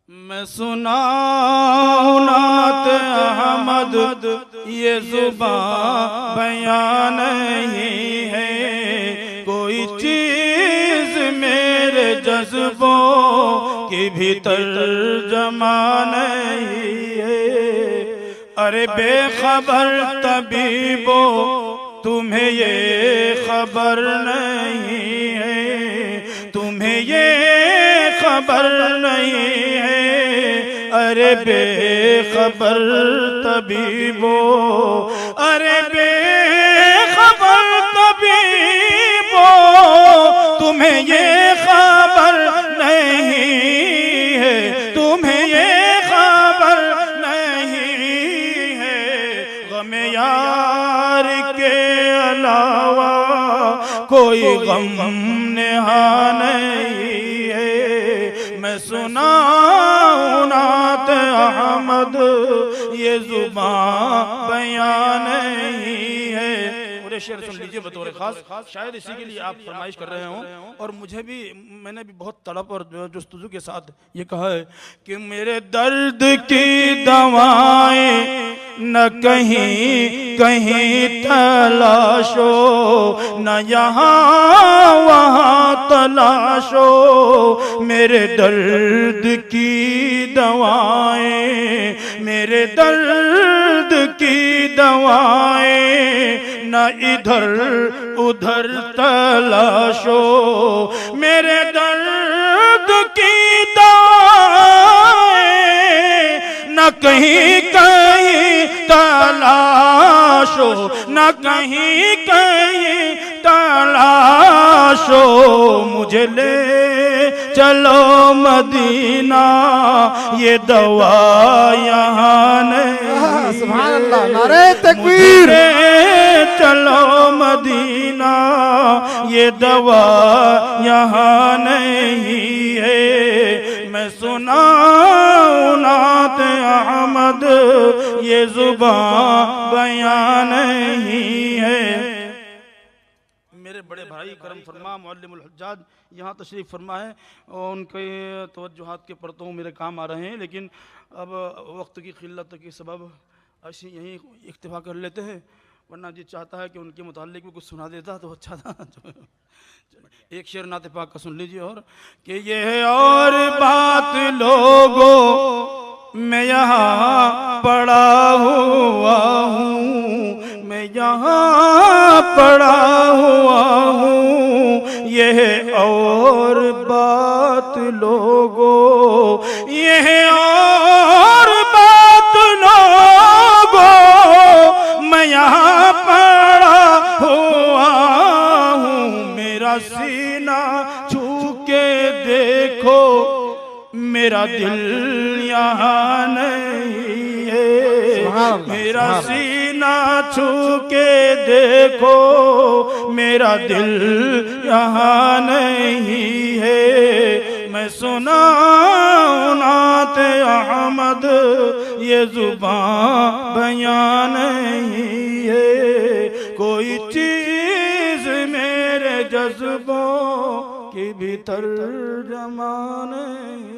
मैं सुनाऊं नात अहमद, ये जुबां बयान नहीं है। कोई चीज मेरे जज्बों के भीतर जमा नहीं है। अरे बेखबर तबीबो, तुम्हें ये खबर नहीं है, तुम्हें ये खबर नहीं है। अरे बेखबर तबीबो, अरे बेखबर तबीबो, तुम्हें ये खबर नहीं है, तुम्हें ये खबर नहीं है। गम यार के अलावा कोई गम नेहा नहीं है। मैं सुनाऊं नात अहमद, ये जुबां बयान नहीं है। पूरे शेर सुन लीजिए बतौर खास, शायद इसी के लिए आप फरमाइश कर रहे हो। और मुझे भी, मैंने भी बहुत तड़प और जुस्तजू के साथ ये कहा है कि मेरे दर्द की दवाएं न कहीं कहीं तलाशो, न यहाँ वहाँ तलाशो। मेरे दर्द की दवाएं, मेरे दर्द की दवाएं न इधर उधर तलाशो। मेरे दर्द की दवाएं न कहीं कहीं तलाशो, न कहीं कहीं तलाशो। मुझे ले चलो मदीना, ये दवा यहाँ नहीं। सुभान अल्लाह, नारे तकबीर। चलो मदीना, ये दवा यहाँ नहीं है। मैं सुनाऊं नात अहमद, ये जुबां बयान नहीं है। मेरे बड़े भाई करम फरमा मुअल्लिमुल हुज्जाज यहाँ तशरीफ़ फरमा है और उनके तवज्जुहात के परतों मेरे काम आ रहे हैं। लेकिन अब वक्त की किल्लत के सबब ऐसे यहीं इक्तिफा कर लेते हैं, वरना जी चाहता है कि उनके मुताल्लिक भी कुछ सुना देता तो अच्छा था। एक शेर नाते पाक का सुन लीजिए। और कि ये और बात लोगों, मैं यहाँ पड़ा हुआ हूँ, मैं यहाँ पड़ा हुआ हूँ। यह और बात लोगों, यह और बात लोगों, मैं यहाँ पड़ा हुआ हूँ। मेरा सीना छू के देखो, मेरा दिल यहाँ नहीं है। मेरा सीना छू के देखो, मेरा दिल यहाँ नहीं है। मैं सुनाऊं नात अहमद, ये जुबां बयान नहीं है। कोई चीज मेरे जज्बों के भीतर जमा नहीं।